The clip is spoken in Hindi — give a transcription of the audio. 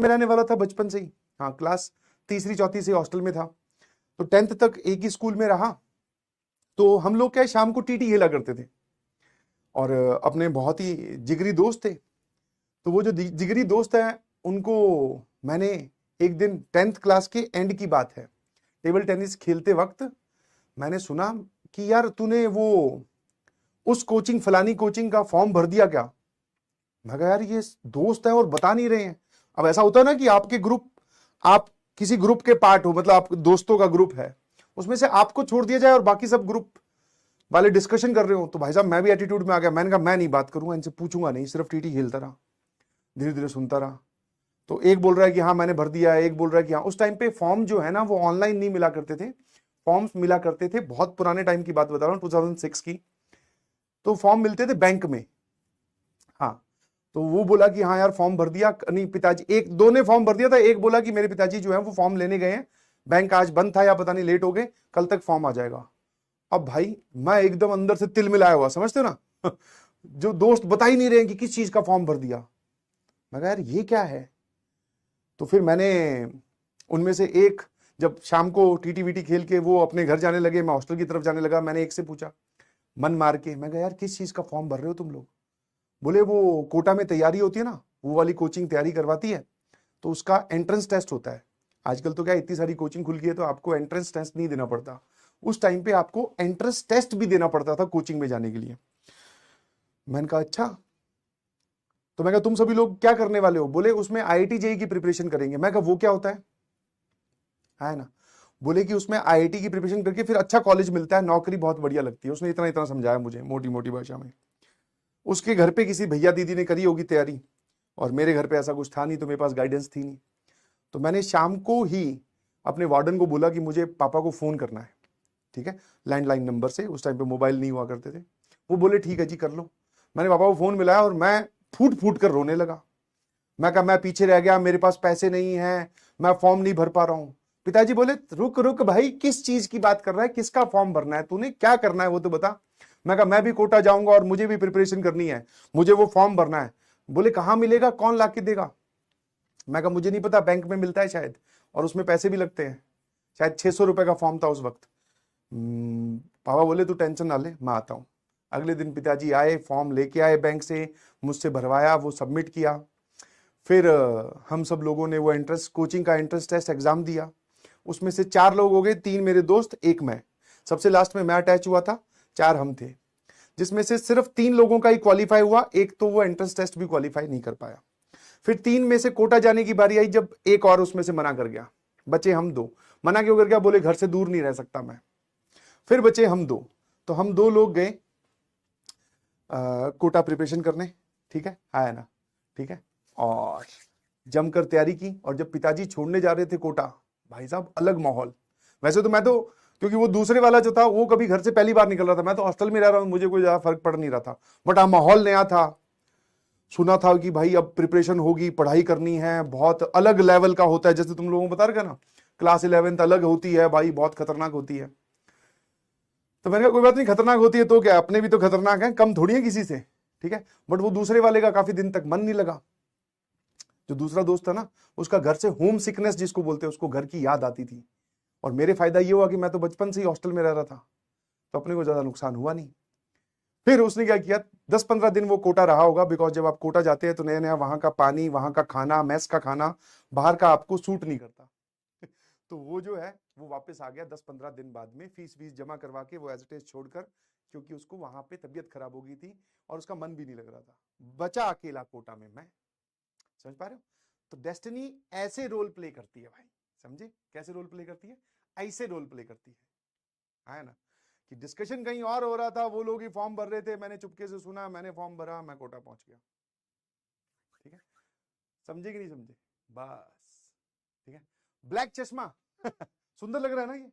में रहने वाला था बचपन से ही। हाँ, क्लास तीसरी चौथी से हॉस्टल में था, तो 10th तक एक ही स्कूल में रहा। तो हम लोग क्या शाम को टीटी खेला करते थे, और अपने बहुत ही जिगरी दोस्त थे। तो वो जो जिगरी दोस्त है उनको मैंने एक दिन 10th क्लास के एंड की बात है, टेबल टेनिस खेलते वक्त मैंने सुना कि यार तूने वो उस कोचिंग फलानी कोचिंग का फॉर्म भर दिया क्या? मैं कहा यार ये दोस्त है और बता नहीं रहे हैं। अब ऐसा होता है ना कि आपके ग्रुप, आप किसी ग्रुप के पार्ट हो, मतलब आप दोस्तों का ग्रुप है, उसमें से आपको छोड़ दिया जाए और बाकी सब ग्रुप वाले डिस्कशन कर रहे हो, तो भाई साहब मैं भी एटीट्यूड में आ गया। मैंने कहा मैं नहीं बात करूंगा, इनसे पूछूंगा नहीं, सिर्फ टीटी खेलता रहा, धीरे धीरे सुनता रहा। तो एक बोल रहा है कि हाँ मैंने भर दिया है, एक बोल रहा है कि हाँ। उस टाइम पे फॉर्म जो है ना वो ऑनलाइन नहीं मिला करते थे, फॉर्म्स मिला करते थे, बहुत पुराने टाइम की बात बता रहा हूँ, 2006 की। तो फॉर्म मिलते थे बैंक में। हाँ, तो वो बोला कि हाँ यार फॉर्म भर दिया, नहीं पिताजी, एक दो ने फॉर्म भर दिया था, एक बोला कि मेरे पिताजी जो है वो फॉर्म लेने गए हैं, बैंक आज बंद था या पता नहीं लेट हो गए, कल तक फॉर्म आ जाएगा। अब भाई मैं एकदम अंदर से तिल मिलाया हुआ, समझते हो ना जो दोस्त बता ही नहीं रहे हैं कि किस चीज का फॉर्म भर दिया। मैं कहा यार ये क्या है। तो फिर मैंने उनमें से एक, जब शाम को टीटी वीटी खेल के वो अपने घर जाने लगे, मैं हॉस्टल की तरफ जाने लगा, मैंने एक से पूछा मन मार के, मैं कहा यार किस चीज का फॉर्म भर रहे हो तुम लोग? बोले वो कोटा में तैयारी होती है ना, वो वाली कोचिंग तैयारी करवाती है, तो उसका एंट्रेंस टेस्ट होता है। आजकल तो क्या इतनी सारी कोचिंग खुल गई है तो आपको एंट्रेंस टेस्ट नहीं देना पड़ता, उस टाइम पे आपको एंट्रेंस टेस्ट भी देना पड़ता था कोचिंग में जाने के लिए। मैंने कहा अच्छा। तो मैं कहा तुम सभी लोग क्या करने वाले हो? बोले उसमें आईआईटी जेईई की प्रिपरेशन करेंगे। मैं कहा वो क्या होता है ना? बोले कि उसमें आईआईटी की प्रिपरेशन करके फिर अच्छा कॉलेज मिलता है, नौकरी बहुत बढ़िया लगती है। उसने इतना इतना समझाया मुझे मोटी मोटी भाषा में। उसके घर पे किसी भैया दीदी ने करी होगी तैयारी, और मेरे घर पे ऐसा कुछ था नहीं, तो मेरे पास गाइडेंस थी नहीं। तो मैंने शाम को ही अपने वार्डन को बोला कि मुझे पापा को फोन करना है, ठीक है, लैंडलाइन नंबर से, उस टाइम पे मोबाइल नहीं हुआ करते थे। वो बोले ठीक है जी कर लो। मैंने पापा को फोन मिलाया और मैं फूट फूट कर रोने लगा। मैं कहा मैं पीछे रह गया, मेरे पास पैसे नहीं है, मैं फॉर्म नहीं भर पा रहा हूं। पिताजी बोले रुक रुक भाई, किस चीज की बात कर रहा है, किसका फॉर्म भरना है, तूने क्या करना है वो तो बता। मैं कहा मैं भी कोटा जाऊंगा और मुझे भी प्रिपरेशन करनी है, मुझे वो फॉर्म भरना है। बोले कहां मिलेगा, कौन ला के देगा? मैं कहा मुझे नहीं पता, बैंक में मिलता है शायद, और उसमें पैसे भी लगते हैं, शायद 600 रुपए का फॉर्म था उस वक्त। पापा बोले तू टेंशन ना ले, मैं आता हूँ। अगले दिन पिताजी आए, फॉर्म लेके आए बैंक से, मुझसे भरवाया, वो सबमिट किया। फिर हम सब लोगों ने वो एंट्रेंस कोचिंग का एंट्रेंस टेस्ट एग्जाम दिया। उसमें से 4 लोग हो गए, 3 मेरे दोस्त, एक मैं, सबसे लास्ट में मैं अटैच हुआ था। 4 हम थे, जिसमें से सिर्फ 3 लोगों का ही क्वालिफाई हुआ, एक तो वो एंट्रेंस टेस्ट भी क्वालिफाई नहीं कर पाया। फिर 3 में से कोटा जाने की बारी आई, जब एक और उसमें से मना कर गया, बचे हम 2। मना क्यों कर गया? बोले घर से दूर नहीं रह सकता मैं। फिर बचे हम 2, तो हम 2 लोग गए कोटा प्रिपरेशन करने, ठीक है, आया ना, ठीक है, और जमकर तैयारी की। और जब पिताजी छोड़ने जा रहे थे कोटा, भाई साहब अलग माहौल। वैसे तो मैं तो, क्योंकि वो दूसरे वाला जो था वो कभी घर से पहली बार निकल रहा था, मैं तो हॉस्टल में रह रहा हूं, मुझे कोई ज्यादा फर्क पड़ नहीं रहा था, बट हाँ माहौल नया था। सुना था कि भाई अब प्रिपरेशन होगी, पढ़ाई करनी है, बहुत अलग लेवल का होता है, जैसे तुम लोगों को बता रहे ना, क्लास 11th अलग होती है भाई, बहुत खतरनाक होती है। तो मैंने कहा कोई बात नहीं, खतरनाक होती है तो क्या, अपने भी तो खतरनाक है, कम थोड़ी है किसी से, ठीक है। बट वो दूसरे वाले का काफी दिन तक मन नहीं लगा। जो दूसरा दोस्त था ना, उसका घर से होम सिकनेस जिसको बोलते हैं, उसको घर की याद आती थी। और मेरे फायदा ये हुआ कि मैं तो बचपन से ही हॉस्टल में रह रहा था, तो अपने को ज्यादा नुकसान हुआ नहीं। फिर उसने क्या किया, 10-15 दिन वो कोटा रहा होगा, बिकॉज जब आप कोटा जाते हैं तो नया नया वहां का पानी, वहां का खाना, मेस का खाना बाहर का आपको सूट नहीं करता तो वो जो है वो वापस आ गया 10-15 दिन बाद में, फीस वीस जमा करवा के वो एज इट इज छोड़कर, क्योंकि उसको वहां पे तबीयत खराब हो गई थी और उसका मन भी नहीं लग रहा था। बचा अकेला कोटा में मैं। समझ पा रहे हो? तो डेस्टिनी ऐसे रोल प्ले करती है भाई, समझे कैसे रोल प्ले करती है? ऐसे रोल प्ले करती है ना, कि डिस्कशन कहीं और हो रहा था, वो लोग ही फॉर्म भर रहे थे, मैंने चुपके से सुना, मैंने फॉर्म भरा, मैं कोटा पहुंच गया। ठीक है, समझे कि नहीं समझे? बस, ठीक है। ब्लैक चश्मा सुंदर लग रहा है ना ये?